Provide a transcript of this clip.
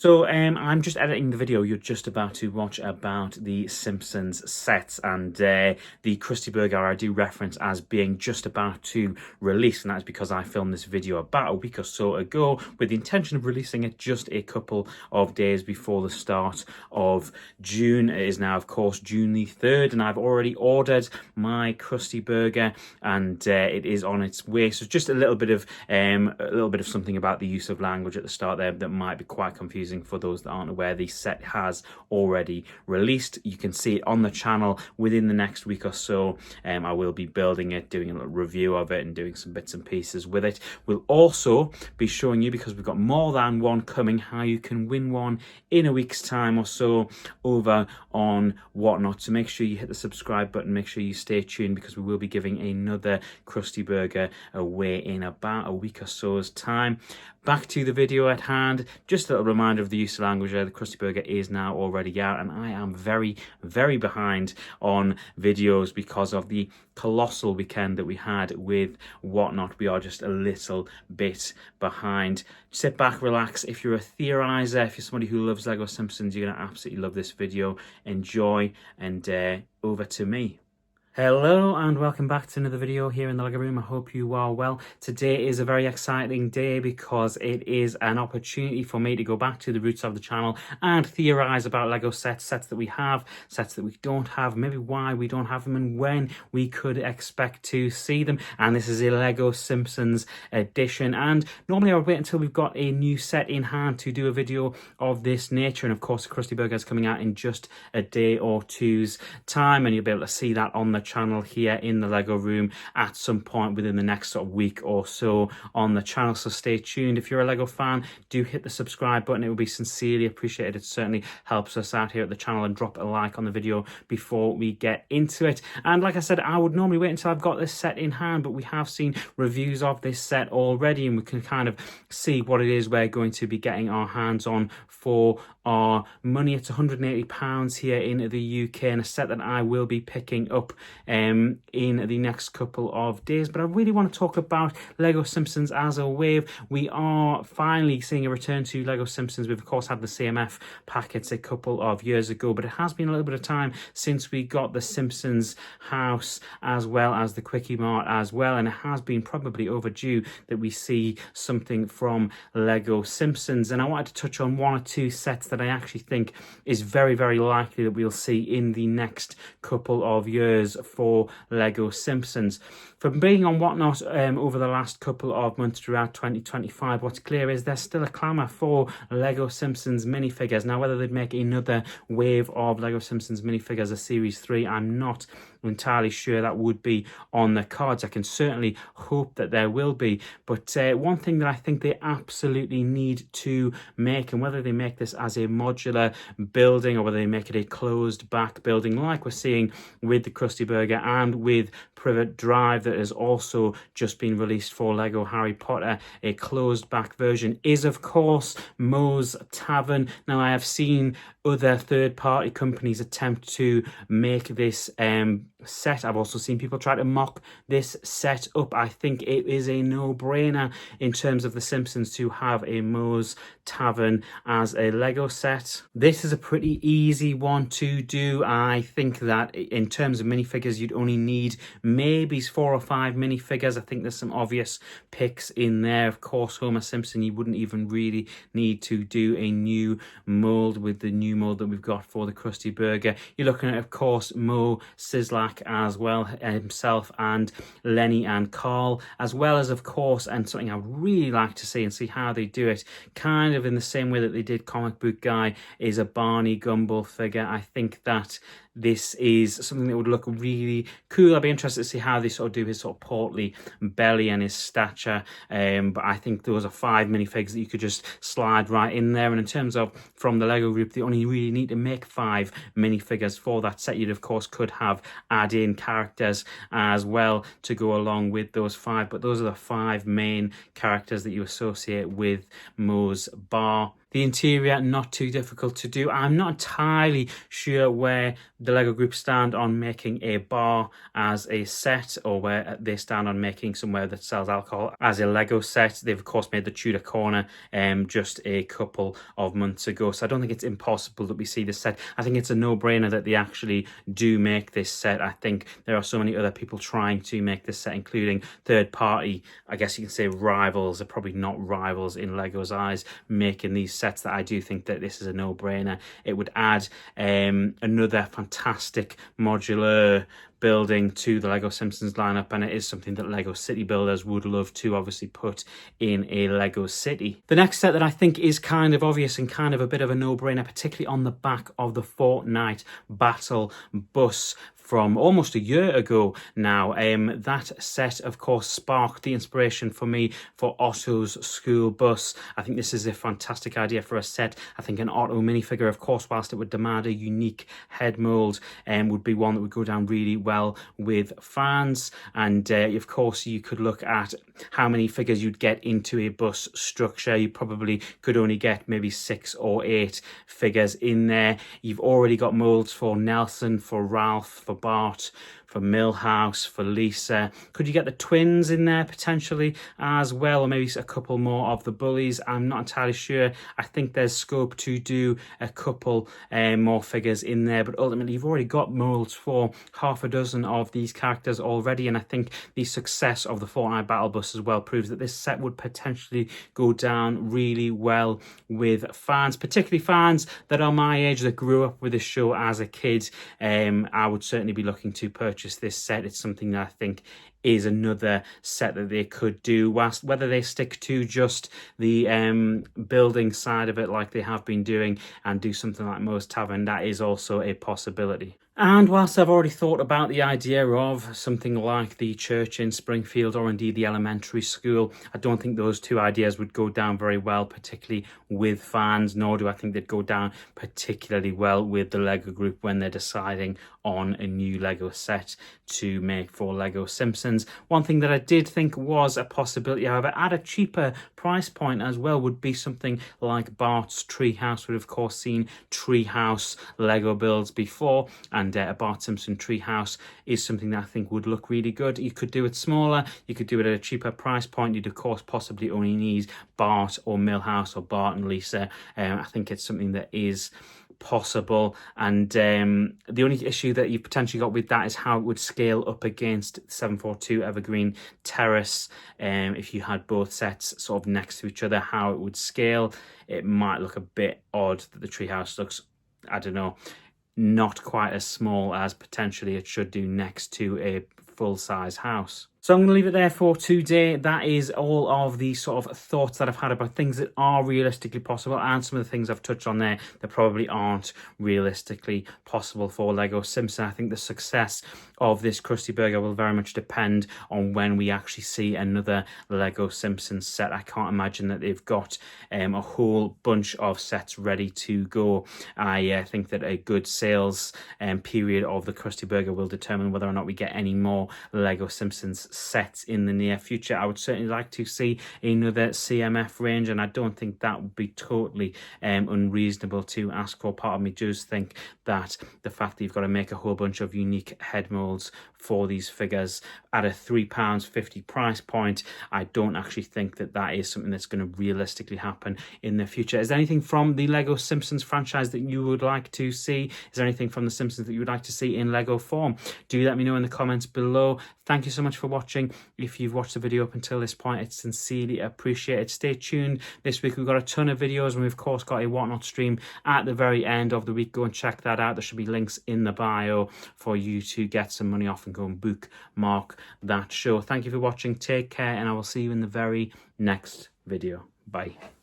So I'm just editing the video you're just about to watch about the Simpsons sets and the Krusty Burger I do reference as being just about to release, and that's because I filmed this video about a week or so ago with the intention of releasing it just a couple of days before the start of June. It is now, of course, June the 3rd, and I've already ordered my Krusty Burger, and it is on its way. So just a little bit of something about the use of language at the start there that might be quite confusing for those that aren't aware. The set has already released. You can see it on the channel within the next week or so. I will be building it, doing a little review of it and doing some bits and pieces with it. We'll also be showing you, because we've got more than one coming, how you can win one in a week's time or so over on Whatnot. So make sure you hit the subscribe button, make sure you stay tuned, because we will be giving another Krusty Burger away in about a week or so's time. Back to the video at hand. Just a little reminder of the use of language there. The Krusty Burger is now already out, and I am very, very behind on videos because of the colossal weekend that we had with Whatnot. We are just a little bit behind. Sit back, relax. If you're a theorizer, if you're somebody who loves Lego Simpsons, you're going to absolutely love this video. Enjoy, and over to me. Hello and welcome back to another video here in the Lego Room. I hope you are well. Today is a very exciting day because it is an opportunity for me to go back to the roots of the channel and theorize about Lego sets that we have, sets that we don't have, maybe why we don't have them and when we could expect to see them. And this is a Lego Simpsons edition, and normally I would wait until we've got a new set in hand to do a video of this nature. And of course, the Krusty Burger is coming out in just a day or two's time, and you'll be able to see that on the channel here in the Lego Room at some point within the next sort of week or so on the channel. So stay tuned. If you're a Lego fan, do hit the subscribe button. It would be sincerely appreciated. It certainly helps us out here at the channel, and drop a like on the video before we get into it. And like I said, I would normally wait until I've got this set in hand, but we have seen reviews of this set already, and we can kind of see what it is we're going to be getting our hands on for our money. It's £180 here in the UK, and a set that I will be picking up in the next couple of days. But I really want to talk about Lego Simpsons as a wave. We are finally seeing a return to Lego Simpsons. We've of course had the CMF packets a couple of years ago, but it has been a little bit of time since we got the Simpsons house as well as the Quickie Mart as well, and it has been probably overdue that we see something from Lego Simpsons. And I wanted to touch on one or two sets that I actually think is very, very likely that we'll see in the next couple of years for Lego Simpsons. From being on Whatnot over the last couple of months throughout 2025, what's clear is there's still a clamour for Lego Simpsons minifigures. Now, whether they'd make another wave of Lego Simpsons minifigures, a Series 3, I'm not entirely sure that would be on the cards. I can certainly hope that there will be, but one thing that I think they absolutely need to make, and whether they make this as a modular building or whether they make it a closed back building like we're seeing with the Krusty Burger and with Privet Drive that has also just been released for Lego Harry Potter, a closed back version, is of course Moe's Tavern. Now, I have seen other third-party companies attempt to make this set. I've also seen people try to mock this set up. I think it is a no-brainer in terms of The Simpsons to have a Moe's Tavern as a Lego set. This is a pretty easy one to do. I think that in terms of minifigures, you'd only need maybe 4 or 5 minifigures. I think there's some obvious picks in there. Of course, Homer Simpson, you wouldn't even really need to do a new mold with the new mold that we've got for the Krusty Burger. You're looking at, of course, Moe Sislak as well, himself and Lenny and Carl, as well as, of course, and something I would really like to see and see how they do it, kind of in the same way that they did Comic Book Guy, is a Barney Gumble figure. I think that this is something that would look really cool. I'd be interested to see how they sort of do his sort of portly belly and his stature. But I think those are 5 minifigs that you could just slide right in there. And in terms of from the Lego group, they only really need to make 5 minifigures for that set. You'd of course could have add in characters as well to go along with those 5. But those are the 5 main characters that you associate with Moe's Bar. The interior, not too difficult to do. I'm not entirely sure where the Lego group stand on making a bar as a set, or where they stand on making somewhere that sells alcohol as a Lego set. They've of course made the Tudor Corner just a couple of months ago, so I don't think it's impossible that we see this set. I think it's a no-brainer that they actually do make this set. I think there are so many other people trying to make this set, including third-party, I guess you can say rivals. They're probably not rivals in Lego's eyes, making these sets, that I do think that this is a no-brainer. It would add another fantastic modular building to the Lego Simpsons lineup, and it is something that Lego city builders would love to obviously put in a Lego city. The next set that I think is kind of obvious and kind of a bit of a no-brainer, particularly on the back of the Fortnite Battle bus from almost a year ago now. That set, of course, sparked the inspiration for me for Otto's school bus. I think this is a fantastic idea for a set. I think an Otto minifigure, of course, whilst it would demand a unique head mould, would be one that would go down really well with fans. And of course, you could look at how many figures you'd get into a bus structure. You probably could only get maybe 6 or 8 figures in there. You've already got moulds for Nelson, for Ralph, for Bart, for Milhouse, for Lisa. Could you get the twins in there potentially as well, or maybe a couple more of the bullies? I'm not entirely sure. I think there's scope to do a couple more figures in there, but ultimately you've already got molds for half a dozen of these characters already, and I think the success of the Fortnite Battle Bus as well proves that this set would potentially go down really well with fans, particularly fans that are my age, that grew up with this show as a kid. I would certainly be looking to purchase this set. It's something that I think is another set that they could do, whilst whether they stick to just the building side of it like they have been doing and do something like Moe's Tavern, that is also a possibility. And whilst I've already thought about the idea of something like the church in Springfield, or indeed the elementary school, I don't think those two ideas would go down very well, particularly with fans, nor do I think they'd go down particularly well with the Lego group when they're deciding on a new Lego set to make for Lego Simpsons. One thing that I did think was a possibility, however, at a cheaper price point as well, would be something like Bart's Treehouse. We've of course seen Treehouse Lego builds before, and a Bart Simpson Treehouse is something that I think would look really good. You could do it smaller, you could do it at a cheaper price point. You'd of course possibly only need Bart or Milhouse or Bart and Lisa. I think it's something that is possible, and the only issue that you've potentially got with that is how it would scale up against 742 Evergreen Terrace. If you had both sets sort of next to each other, how it would scale, it might look a bit odd that the treehouse looks, I don't know, not quite as small as potentially it should do next to a full-size house. So I'm going to leave it there for today. That is all of the sort of thoughts that I've had about things that are realistically possible, and some of the things I've touched on there that probably aren't realistically possible for Lego Simpson. I think the success of this Krusty Burger will very much depend on when we actually see another Lego Simpsons set. I can't imagine that they've got a whole bunch of sets ready to go. I think that a good sales period of the Krusty Burger will determine whether or not we get any more Lego Simpsons sets in the near future. I would certainly like to see another CMF range, and I don't think that would be totally unreasonable to ask for. Part of me does think that the fact that you've got to make a whole bunch of unique head molds for these figures at a £3.50 price point, I don't actually think that that is something that's going to realistically happen in the future. Is there anything from the Lego Simpsons franchise that you would like to see? Is there anything from the Simpsons that you would like to see in Lego form? Do let me know in the comments below. Thank you so much for watching. If you've watched the video up until this point, it's sincerely appreciated. Stay tuned. This week we've got a ton of videos, and we've of course got a Whatnot stream at the very end of the week. Go and check that out. There should be links in the bio for you to get some money off and go and bookmark that show. Thank you for watching. Take care, and I will see you in the very next video. Bye.